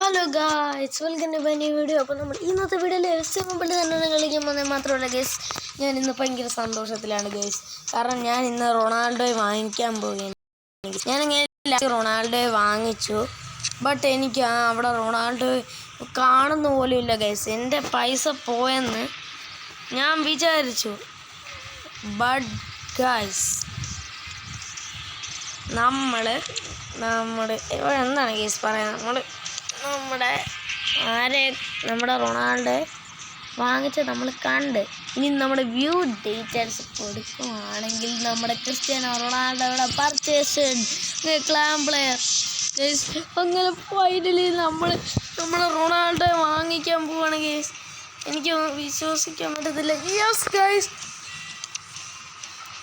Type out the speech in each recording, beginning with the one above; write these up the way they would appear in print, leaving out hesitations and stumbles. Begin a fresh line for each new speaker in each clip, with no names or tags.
Hello guys, welcome to my new video. അപ്പോൾ നമ്മൾ ഇന്നത്തെ വീഡിയോയിൽ എസ് മുമ്പിൽ തന്നെ കളിക്കുമ്പോൾ മാത്രമല്ല ഗൈസ്, ഞാൻ ഇന്ന് ഭയങ്കര സന്തോഷത്തിലാണ് ഗൈസ്. കാരണം ഞാൻ ഇന്ന് റൊണാൾഡോയെ വാങ്ങിക്കാൻ പോവുകയാണ്. ഞാനങ്ങനെ റൊണാൾഡോയെ വാങ്ങിച്ചു. ബട്ട് എനിക്ക് അവിടെ റൊണാൾഡോ കാണുന്ന പോലും ഇല്ല ഗൈസ്. എൻ്റെ പൈസ പോയെന്ന് ഞാൻ വിചാരിച്ചു. ബട്ട് ഗൈസ്, നമ്മുടെ എന്താണ് ഗൈസ് പറയുന്നത്, നമ്മുടെ റൊണാൾഡോ വാങ്ങിച്ച് നമ്മൾ കണ്ട്. ഇനി നമ്മുടെ വ്യൂ ഡീറ്റെയിൽസ് കൊടുക്കുകയാണെങ്കിൽ നമ്മുടെ ക്രിസ്ത്യാനോ റൊണാൾഡോയുടെ പർച്ചേസ് ക്ലാം പ്ലെയർ ഗൈസ്. അങ്ങനെ ഫൈനലി നമ്മുടെ റൊണാൾഡോയെ വാങ്ങിക്കാൻ പോവുകയാണ് ഗൈസ്. എനിക്ക് വിശ്വസിക്കാൻ പറ്റത്തില്ല. യെസ് ഗൈസ്,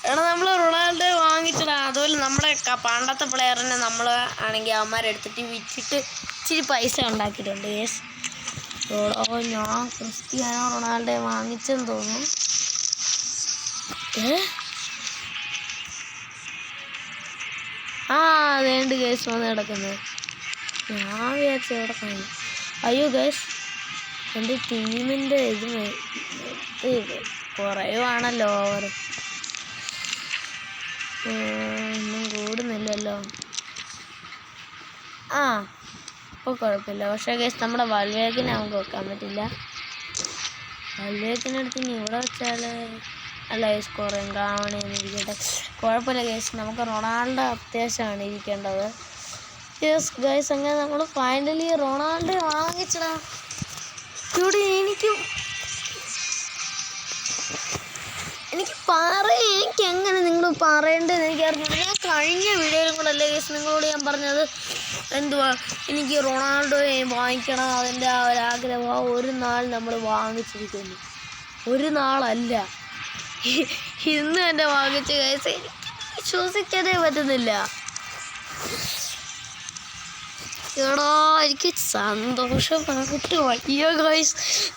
നമ്മൾ റൊണാൾഡോയെ വാങ്ങിച്ചടാ. അതുപോലെ നമ്മുടെ പണ്ടത്തെ പ്ലെയറിനെ നമ്മൾ ആണെങ്കിൽ അവന്മാരെടുത്തിട്ട് വിറ്റിട്ട് ഇച്ചിരി പൈസ ഉണ്ടാക്കിയിട്ടുണ്ട് യെസ്. ഞാൻ ക്രിസ്ത്യാനോ റൊണാൾഡോയെ വാങ്ങിച്ചെന്ന് തോന്നുന്നു. അതേണ്ട് ഗൈസ് വന്ന് കിടക്കുന്നത്. ഞാൻ വിചാരിച്ചു എവിടെ കാണും. അയ്യോ ഗൈസ്, എൻ്റെ ടീമിൻ്റെ ഇത് കുറയുവാണല്ലോ. ഓവർ ഒന്നും കൂടുന്നില്ലല്ലോ. ഇപ്പോൾ കുഴപ്പമില്ല. പക്ഷേ ഗൈസ്, നമ്മുടെ വൽവേക്കിനെ നമുക്ക് വെക്കാൻ പറ്റില്ല. വൽവേക്കിനടുത്ത് ഇനി ഇവിടെ വെച്ചാൽ അല്ല ഗൈസ്, കുറയും കാണുമെന്ന് ഇരിക്കട്ടെ. കുഴപ്പമില്ല ഗൈസ്, നമുക്ക് റൊണാൾഡോ അത്യാവശ്യമാണ് ഇരിക്കേണ്ടത്. യെസ് ഗൈസ്, അങ്ങനെ നമ്മൾ ഫൈനലി റൊണാൾഡോ വാങ്ങിച്ചടാ. ഇവിടെ എനിക്ക് എങ്ങനെ നിങ്ങൾ പറയേണ്ടതെന്ന് എനിക്കറിഞ്ഞില്ല. ഞാൻ കഴിഞ്ഞ വീഡിയോയിലും കൂടെ അല്ലേ ഗൈസ് നിങ്ങളോട് ഞാൻ പറഞ്ഞത് എന്തുവാ, എനിക്ക് റൊണാൾഡോയെ വാങ്ങിക്കണം, അതിൻ്റെ ആ ഒരാഗ്രഹം ഒരു നാൾ നമ്മൾ വാങ്ങിച്ചിരിക്കുന്നു. ഒരു നാളല്ല, ഇന്ന് തന്നെ വാങ്ങിച്ച ഗൈസ്. എനിക്ക് വിശ്വസിക്കാനേ പറ്റുന്നില്ല. എടാ, എനിക്ക് സന്തോഷമായിട്ട് വയ്യ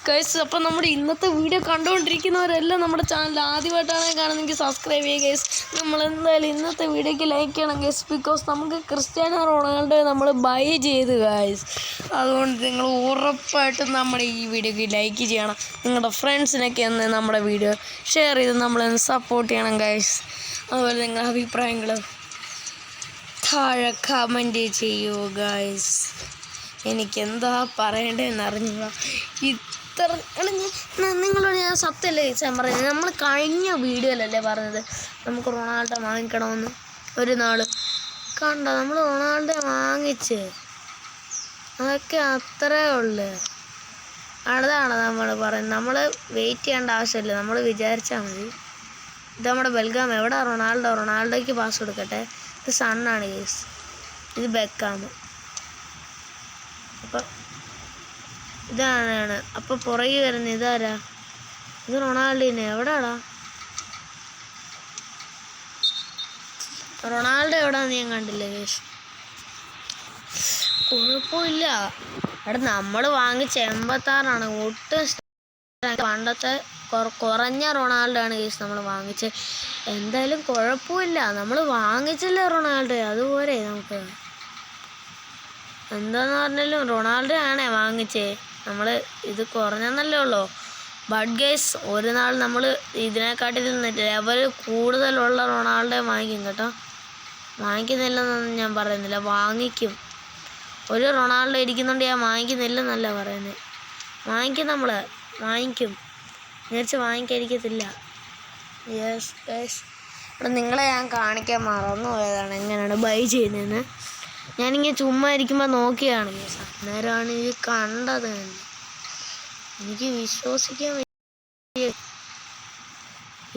ഗൈസ്. അപ്പം നമ്മുടെ ഇന്നത്തെ വീഡിയോ കണ്ടുകൊണ്ടിരിക്കുന്നവരെല്ലാം നമ്മുടെ ചാനൽ ആദ്യമായിട്ടാണ് കാണുന്നതെങ്കിൽ സബ്സ്ക്രൈബ് ചെയ്യുക ഗൈസ്. നമ്മൾ എന്തായാലും ഇന്നത്തെ വീഡിയോയ്ക്ക് ലൈക്ക് ചെയ്യണം ഗൈസ്. ബിക്കോസ് നമുക്ക് ക്രിസ്ത്യാനോ റൊണാൾഡോയെ നമ്മൾ ബൈ ചെയ്ത് ഗൈസ്. അതുകൊണ്ട് നിങ്ങൾ ഉറപ്പായിട്ടും നമ്മുടെ ഈ വീഡിയോയ്ക്ക് ലൈക്ക് ചെയ്യണം. നിങ്ങളുടെ ഫ്രണ്ട്സിനൊക്കെ ഒന്ന് നമ്മുടെ വീഡിയോ ഷെയർ ചെയ്ത് നമ്മളൊന്ന് സപ്പോർട്ട് ചെയ്യണം ഗൈസ്. അതുപോലെ നിങ്ങളുടെ അഭിപ്രായങ്ങൾ താഴെ കമൻറ്റ് ചെയ്യൂ ഗൈസ്. എനിക്കെന്താ പറയേണ്ടതെന്ന് അറിഞ്ഞില്ല. നിങ്ങളോട് ഞാൻ സത്യമല്ലേ ഗൈസ് ഞാൻ പറയുന്നത്. നമ്മൾ കഴിഞ്ഞ വീഡിയോയിലല്ലേ പറഞ്ഞത് നമുക്ക് റൊണാൾഡോ വാങ്ങിക്കണമെന്ന്. ഒരു നാൾ കണ്ട നമ്മൾ റൊണാൾഡോ വാങ്ങിച്ച്, അതൊക്കെ അത്രേ ഉള്ളു. അതാണ് നമ്മൾ പറയുന്നത്. നമ്മൾ വെയിറ്റ് ചെയ്യേണ്ട ആവശ്യമില്ല, നമ്മൾ വിചാരിച്ചാൽ മതി. ഇത് നമ്മുടെ ബെൽഗാം. എവിടെ റൊണാൾഡോയ്ക്ക് പാസ് കൊടുക്കട്ടെ. ഇത് സണ്ണാണ് ഗൈസ്, ഇത് ബെക്കാം. അപ്പം ഇതാണ്. അപ്പോൾ പുറകെ വരുന്നത് ഇതാരാ? ഇത് റൊണാൾഡോനെ. എവിടെയാടാ റൊണാൾഡോ? എവിടെയാന്ന് ഞാൻ കണ്ടില്ല ഗൈസ്. കുഴപ്പമില്ല. നമ്മൾ വാങ്ങിച്ച 86 ഒട്ടും പണ്ടത്തെ കുറഞ്ഞ റൊണാൾഡോ ആണ് ഗൈസ് നമ്മൾ വാങ്ങിച്ചത്. എന്തായാലും കുഴപ്പമില്ല, നമ്മൾ വാങ്ങിച്ചില്ലേ റൊണാൾഡോ, അതുപോലെ നമുക്ക് എന്താന്ന് പറഞ്ഞാലും റൊണാൾഡോ ആണേ വാങ്ങിച്ചേ. നമ്മൾ ഇത് കുറഞ്ഞെന്നല്ലേ ഉള്ളൂ. ബട്ട് ഗൈസ്, ഒരു നാൾ നമ്മൾ ഇതിനെക്കാട്ടിൽ ലെവൽ കൂടുതലുള്ള റൊണാൾഡോ വാങ്ങിക്കും കേട്ടോ. വാങ്ങിക്കുന്നില്ലെന്നൊന്നും ഞാൻ പറയുന്നില്ല, വാങ്ങിക്കും. ഒരു റൊണാൾഡോ ഇരിക്കുന്നുണ്ട്, ഞാൻ വാങ്ങിക്കുന്നില്ലെന്നല്ല പറയുന്നത്. വാങ്ങിക്കും, നമ്മൾ വാങ്ങിക്കും. നേരിച്ച് വാങ്ങിക്കാതിരിക്കത്തില്ല. യെസ് ഗൈസ്, ഇവിടെ നിങ്ങളെ ഞാൻ കാണിക്കാൻ മറന്നു പോയതാണ് എങ്ങനെയാണ് ബൈ ചെയ്യുന്നതെന്ന്. ഞാനിങ്ങനെ ചുമ്മാ ഇരിക്കുമ്പോൾ നോക്കിയാണ് ഗൈസ്. അന്നേരമാണ് ഇത് കണ്ടത്. എനിക്ക് വിശ്വസിക്കാൻ വയ്യ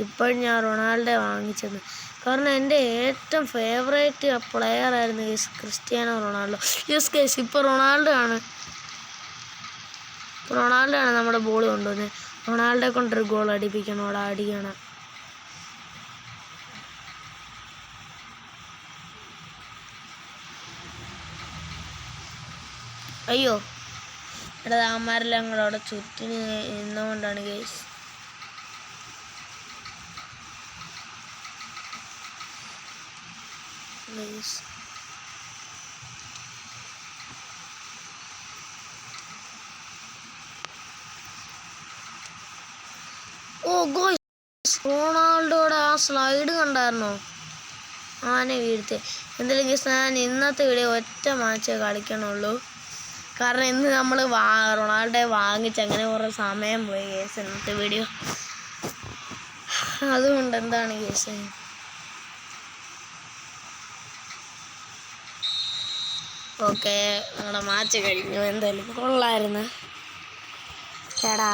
ഇപ്പോഴും ഞാൻ റൊണാൾഡോ വാങ്ങിച്ചത്. കാരണം എൻ്റെ ഏറ്റവും ഫേവറേറ്റ് പ്ലെയർ ആയിരുന്നു guys Cristiano Ronaldo. Yes guys, ഇപ്പോൾ റൊണാൾഡോ ആണ് നമ്മുടെ ബോൾ കൊണ്ടുവന്നത്. റൊണാൾഡോയെ കൊണ്ടൊരു ഗോൾ അടിപ്പിക്കണം. അവിടെ അടിക്കണം. അയ്യോ, ഇവിടെ അമ്മമാരെല്ലാം കൂടെ അവിടെ ചുറ്റിന് നിന്നുകൊണ്ടാണ് ഗൈസ്. ഓ ഗോയ്സ്, റൊണാൾഡോയുടെ ആ സ്ലൈഡ് കണ്ടായിരുന്നോ? ആനെ വീഴ്ത്തി. എന്തായാലും ഗൈസ് ഞാൻ ഇന്നത്തെ വീഡിയോ ഒറ്റ മാച്ചേ കളിക്കണുള്ളൂ. കാരണം ഇന്ന് നമ്മൾ റൊണാൾഡോയെ വാങ്ങിച്ച് അങ്ങനെ കുറേ സമയം പോയി ഗൈസ് ഇന്നത്തെ വീഡിയോ. അതുകൊണ്ട് എന്താണ് ഗൈസ്, ഓക്കെ നമ്മുടെ മാച്ച് കഴിഞ്ഞു. എന്തായാലും കൊള്ളായിരുന്നു ചേടാ.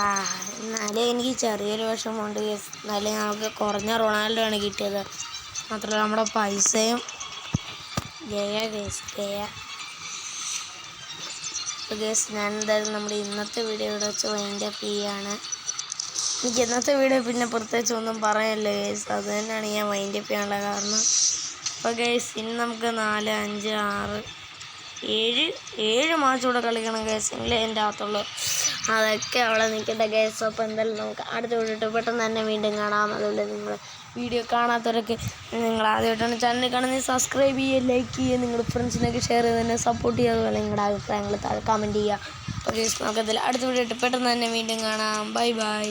എന്നാലും എനിക്ക് ചെറിയൊരു വിഷമമുണ്ട് ഗൈസ്. എന്നാലും നമുക്ക് കുറഞ്ഞ റൊണാൾഡോ ആണ് കിട്ടിയത്. മാത്രമല്ല നമ്മുടെ പൈസയും ഗേസ് ഞാൻ എന്തായാലും നമ്മുടെ ഇന്നത്തെ വീഡിയോ ഇവിടെ വെച്ച് വൈൻഡ് അപ്പ് ചെയ്യാണ്. എനിക്ക് ഇന്നത്തെ വീഡിയോ പിന്നെ പ്രത്യേകിച്ച് ഒന്നും പറയാനില്ല ഗേസ്. അത് തന്നെയാണ് ഞാൻ വൈൻഡ് അപ്പ് ചെയ്യാനുള്ള കാരണം. അപ്പോൾ ഗേസ് ഇനി നമുക്ക് 4, 5, 6, 7 മാച്ച് കൂടെ കളിക്കണം ഗേസ്. എങ്കിലേ എൻ്റെ അകത്തുള്ളൂ. അതൊക്കെ അവിടെ നിൽക്കട്ടെ ഗേസ്. അപ്പോൾ എന്തായാലും നമുക്ക് അടുത്ത വീഡിയോ പെട്ടെന്ന് തന്നെ വീണ്ടും കാണാം. അതുപോലെ നിങ്ങൾ വീഡിയോ കാണാത്തവരൊക്കെ നിങ്ങൾ ആദ്യമായിട്ടാണ് ചാനൽ കാണുന്നത് സബ്സ്ക്രൈബ് ചെയ്യുക, ലൈക്ക് ചെയ്യുക, നിങ്ങളുടെ ഫ്രണ്ട്സിനൊക്കെ ഷെയർ ചെയ്ത് തന്നെ സപ്പോർട്ട് ചെയ്യുക. അതുപോലെ നിങ്ങളുടെ അഭിപ്രായങ്ങൾ താഴെ കമൻറ്റ് ചെയ്യുക. ഓക്കെ നമുക്ക് എന്തായാലും അടുത്ത വീഡിയോ പെട്ടെന്ന് തന്നെ വീണ്ടും കാണാം. Bye bye.